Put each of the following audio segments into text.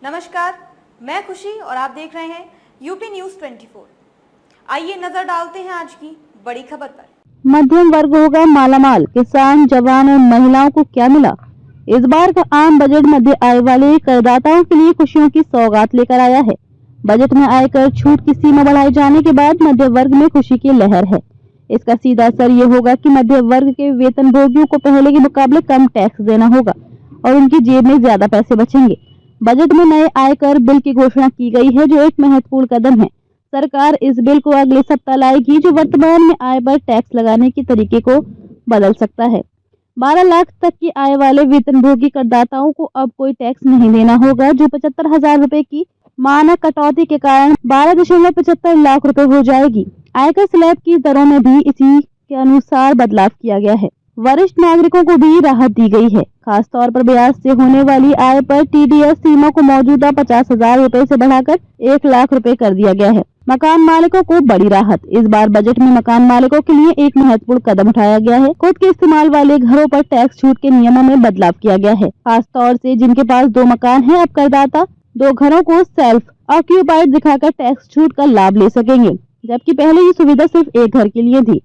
नमस्कार, मैं खुशी और आप देख रहे हैं यूपी न्यूज 24। आइए नजर डालते हैं आज की बड़ी खबर पर। मध्यम वर्ग होगा मालामाल, किसान, जवान और महिलाओं को क्या मिला? इस बार का आम बजट मध्य आय वाले करदाताओं के लिए खुशियों की सौगात लेकर आया है। बजट में आयकर छूट की सीमा बढ़ाए जाने के बाद मध्य वर्ग में खुशी की लहर है। इसका सीधा असर ये होगा कि मध्य वर्ग के वेतनभोगियों को पहले के मुकाबले कम टैक्स देना होगा और उनकी जेब में ज्यादा पैसे बचेंगे। बजट में नए आयकर बिल की घोषणा की गई है, जो एक महत्वपूर्ण कदम है। सरकार इस बिल को अगले सप्ताह लाएगी, जो वर्तमान में आय पर टैक्स लगाने के तरीके को बदल सकता है। 12 लाख तक की आय वाले वेतनभोगी करदाताओं को अब कोई टैक्स नहीं देना होगा, जो 75,000 रुपए की मानक कटौती के कारण 12.75 लाख रुपए हो जाएगी। आयकर स्लैब की दरों में भी इसी के अनुसार बदलाव किया गया है। वरिष्ठ नागरिकों को भी राहत दी गई है। खासतौर पर ब्याज से होने वाली आय पर टीडीएस सीमा को मौजूदा 50,000 रुपए से बढ़ाकर 1 लाख रुपए कर दिया गया है। मकान मालिकों को बड़ी राहत। इस बार बजट में मकान मालिकों के लिए एक महत्वपूर्ण कदम उठाया गया है। खुद के इस्तेमाल वाले घरों पर टैक्स छूट के नियमों में बदलाव किया गया है। खासतौर से जिनके पास 2 मकान हैं, अब करदाता 2 घरों को सेल्फ ऑक्यूपाइड दिखाकर टैक्स छूट का लाभ ले सकेंगे, जबकि पहले ये सुविधा सिर्फ एक घर के लिए थी।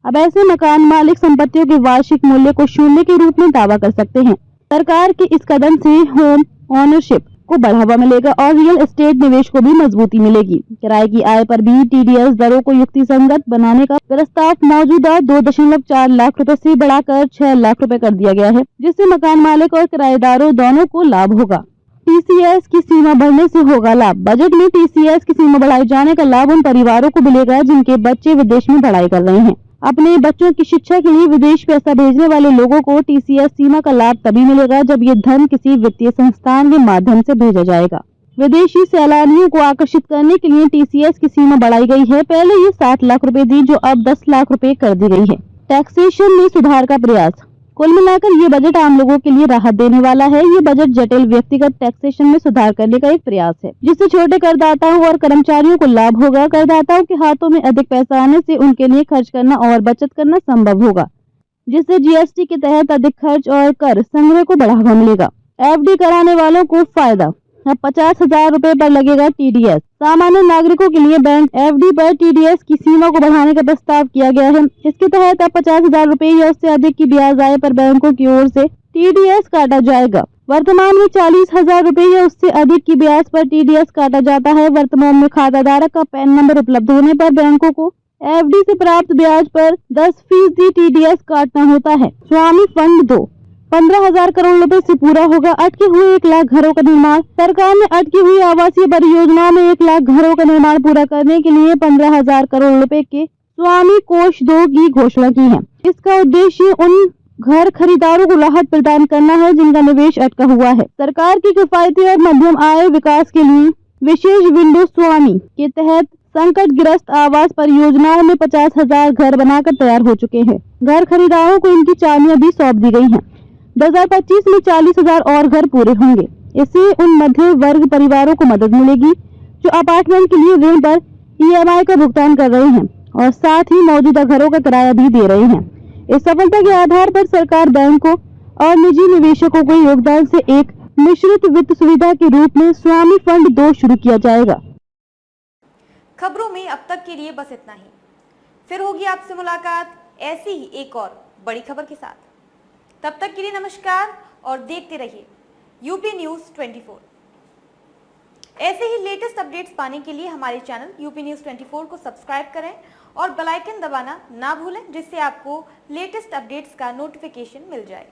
अब ऐसे मकान मालिक संपत्तियों के वार्षिक मूल्य को शून्य के रूप में दावा कर सकते हैं। सरकार के इस कदम से होम ओनरशिप को बढ़ावा मिलेगा और रियल एस्टेट निवेश को भी मजबूती मिलेगी। किराए की आय पर भी टीडीएस दरों को युक्तिसंगत बनाने का प्रस्ताव मौजूदा 2.4 लाख रुपए से बढ़ाकर 6 लाख रुपए कर दिया गया है, जिससे मकान मालिक और किराएदारों दोनों को लाभ होगा। टीसीएस की सीमा बढ़ने से होगा लाभ। बजट में टीसीएस की सीमा बढ़ाए जाने का लाभ उन परिवारों को मिलेगा जिनके बच्चे विदेश में पढ़ाई कर रहे हैं। अपने बच्चों की शिक्षा के लिए विदेश पैसा भेजने वाले लोगों को टीसीएस सीमा का लाभ तभी मिलेगा जब ये धन किसी वित्तीय संस्थान के माध्यम से भेजा जाएगा। विदेशी सैलानियों को आकर्षित करने के लिए टीसीएस की सीमा बढ़ाई गई है। पहले ये 7 लाख रुपए थी, जो अब 10 लाख रुपए कर दी गई है। टैक्सेशन में सुधार का प्रयास। कुल मिलाकर ये बजट आम लोगों के लिए राहत देने वाला है। ये बजट जटिल व्यक्तिगत टैक्सेशन में सुधार करने का एक प्रयास है, जिससे छोटे करदाताओं और कर्मचारियों को लाभ होगा। करदाताओं के हाथों में अधिक पैसा आने से उनके लिए खर्च करना और बचत करना संभव होगा, जिससे जीएसटी के तहत अधिक खर्च और कर संग्रह को बढ़ावा मिलेगा। एफडी कराने वालों को फायदा। अब 50,000 रुपए पर लगेगा टीडीएस। सामान्य नागरिकों के लिए बैंक एफडी पर टीडीएस की सीमा को बढ़ाने का प्रस्ताव किया गया है। इसके तहत अब 50,000 रुपए या उससे अधिक की ब्याज आय पर बैंकों की ओर से टीडीएस काटा जाएगा। वर्तमान में 40,000 रुपए या उससे अधिक की ब्याज पर टीडीएस काटा जाता है। वर्तमान में खाता धारक का पैन नंबर उपलब्ध होने पर बैंकों को एफडी से प्राप्त ब्याज पर 10% टीडीएस काटना होता है। स्वामी फंड 2 15,000 करोड़ रुपए से पूरा होगा। अटके हुए 1 लाख घरों का निर्माण। सरकार ने अटकी हुई आवासीय परियोजनाओं में 1 लाख घरों का निर्माण पूरा करने के लिए 15,000 करोड़ रुपए के स्वामी कोष 2 की घोषणा की है। इसका उद्देश्य उन घर खरीदारों को राहत प्रदान करना है जिनका निवेश अटका हुआ है। सरकार की किफायती और मध्यम आय विकास के लिए विशेष विंडो स्वामी के तहत संकटग्रस्त आवास परियोजनाओं में 50,000 घर बनाकर तैयार हो चुके हैं। घर खरीदारों को इनकी चाबियां भी सौंप दी गई हैं। 2025 में 40,000 और घर पूरे होंगे। इससे उन मध्य वर्ग परिवारों को मदद मिलेगी जो अपार्टमेंट के लिए ऋण पर ईएमआई का भुगतान कर रहे हैं और साथ ही मौजूदा घरों का किराया भी दे रहे हैं। इस सफलता के आधार पर सरकार बैंकों और निजी निवेशकों के योगदान से एक मिश्रित वित्त सुविधा के रूप में स्वामी फंड 2 शुरू किया जाएगा। खबरों में अब तक के लिए बस इतना ही। फिर होगी आपसे मुलाकात ऐसी ही एक और बड़ी खबर के साथ। तब तक के लिए नमस्कार और देखते रहिए यूपी न्यूज 24। ऐसे ही लेटेस्ट अपडेट्स पाने के लिए हमारे चैनल यूपी न्यूज 24 को सब्सक्राइब करें और बेल आइकन दबाना ना भूलें, जिससे आपको लेटेस्ट अपडेट्स का नोटिफिकेशन मिल जाए।